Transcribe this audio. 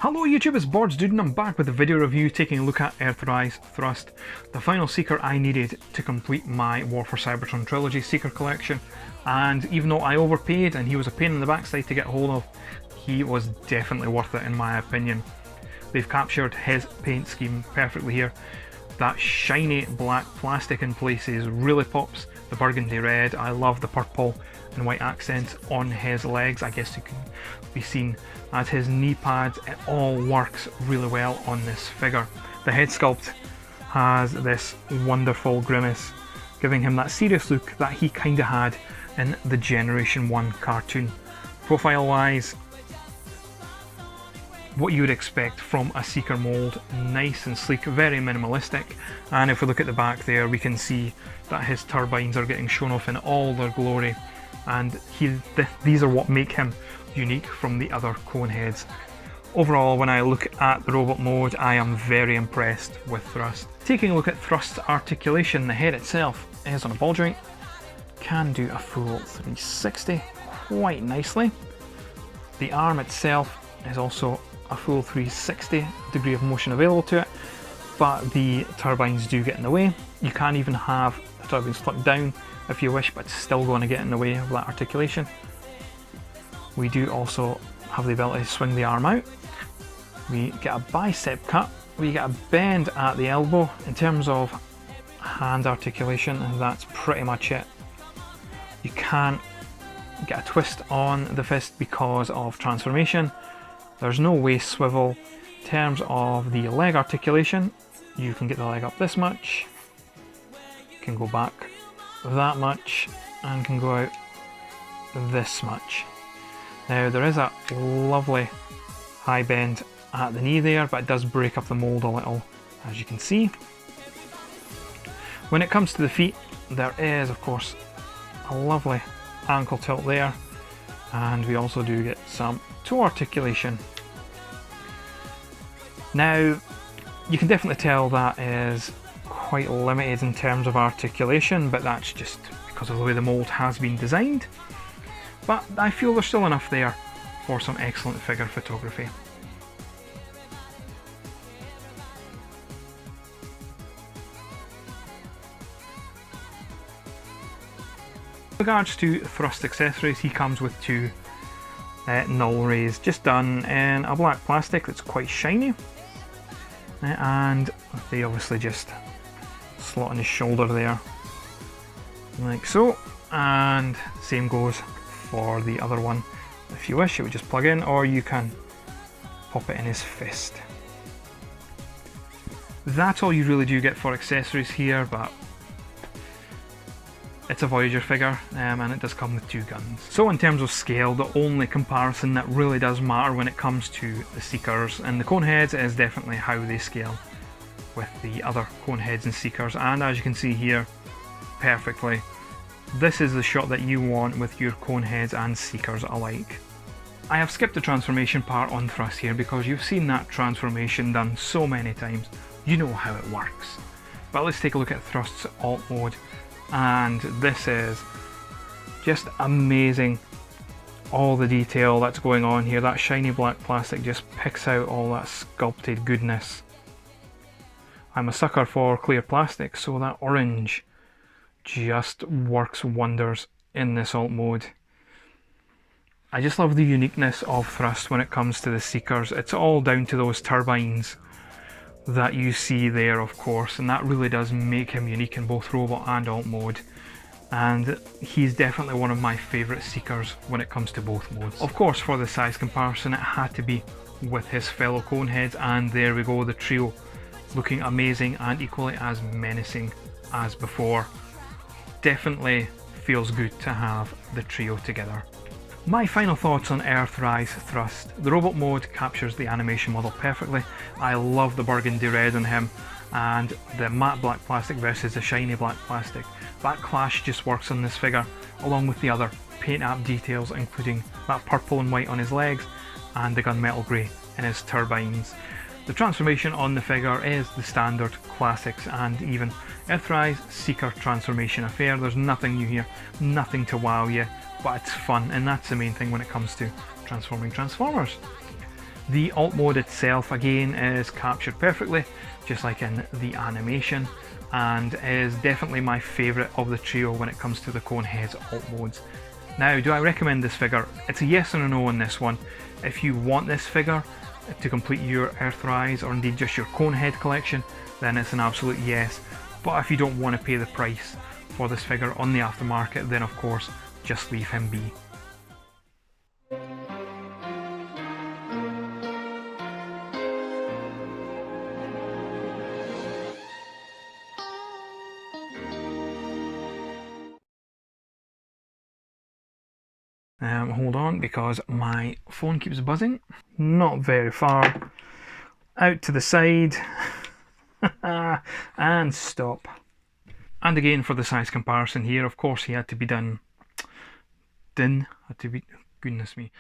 Hello YouTube, it's Boards Dude and I'm back with a video review taking a look at Earthrise Thrust, the final Seeker I needed to complete my War for Cybertron Trilogy Seeker collection. And even though I overpaid and he was a pain in the backside to get hold of, he was definitely worth it in my opinion. They've captured his paint scheme perfectly here. That shiny black plastic in places really pops. The burgundy red, I love the purple and white accents on his legs. I guess you can be seen as his knee pads. It all works really well on this figure. The head sculpt has this wonderful grimace, giving him that serious look that he kind of had in the Generation 1 cartoon. Profile wise, what you would expect from a Seeker mould, nice and sleek, very minimalistic. And if we look at the back there, we can see that his turbines are getting shown off in all their glory, and these are what make him unique from the other cone heads. Overall, when I look at the robot mode, I am very impressed with Thrust. Taking a look at Thrust's articulation, the head itself is on a ball joint, can do a full 360 quite nicely. The arm itself is also a full 360 degree of motion available to it, but the turbines do get in the way. You can even have the turbines flip down if you wish, but it's still going to get in the way of that articulation. We do also have the ability to swing the arm out. We get a bicep cut, we get a bend at the elbow. In terms of hand articulation, that's pretty much it. You can't get a twist on the fist because of transformation. There's no waist swivel. In terms of the leg articulation, you can get the leg up this much, can go back that much, and can go out this much. Now there is a lovely high bend at the knee there, but it does break up the mould a little, as you can see. When it comes to the feet, there is of course a lovely ankle tilt there, and we also do get some toe articulation. Now you can definitely tell that is quite limited in terms of articulation, but that's just because of the way the mould has been designed. But I feel there's still enough there for some excellent figure photography. With regards to Thrust accessories, he comes with two null rays, just done in a black plastic that's quite shiny, and they obviously just slot on his shoulder there, like so, and same goes for the other one. If you wish, it would just plug in, or you can pop it in his fist. That's all you really do get for accessories here, but it's a Voyager figure, and it does come with two guns. So in terms of scale, the only comparison that really does matter when it comes to the Seekers and the cone heads is definitely how they scale with the other cone heads and Seekers. And as you can see here perfectly, this is the shot that you want with your cone heads and Seekers alike. I have skipped the transformation part on Thrust here because you've seen that transformation done so many times. You know how it works. But let's take a look at Thrust's alt mode. And this is just amazing, all the detail that's going on here. That shiny black plastic just picks out all that sculpted goodness. I'm a sucker for clear plastic, so that orange just works wonders in this alt mode. I just love the uniqueness of Thrust when it comes to the Seekers. It's all down to those turbines that you see there, of course, and that really does make him unique in both robot and alt mode, and he's definitely one of my favourite Seekers when it comes to both modes. Of course, for the size comparison, it had to be with his fellow cone heads, and there we go, the trio looking amazing and equally as menacing as before. Definitely feels good to have the trio together. My final thoughts on Earthrise Thrust. The robot mode captures the animation model perfectly. I love the burgundy red on him, and the matte black plastic versus the shiny black plastic. That clash just works on this figure, along with the other paint app details, including that purple and white on his legs and the gunmetal grey in his turbines. The transformation on the figure is the standard classics and even Earthrise Seeker transformation affair. There's nothing new here, nothing to wow you, but it's fun, and that's the main thing when it comes to transforming Transformers. The alt mode itself again is captured perfectly, just like in the animation, and is definitely my favourite of the trio when it comes to the Coneheads alt modes. Now, do I recommend this figure? It's a yes and a no on this one. If you want this figure to complete your Earthrise, or indeed just your Conehead collection, then it's an absolute yes. But if you don't want to pay the price for this figure on the aftermarket, then of course just leave him be. Hold on, because my phone keeps buzzing. Not very far. Out to the side. And stop. And again, for the size comparison here, of course he had to be goodness me.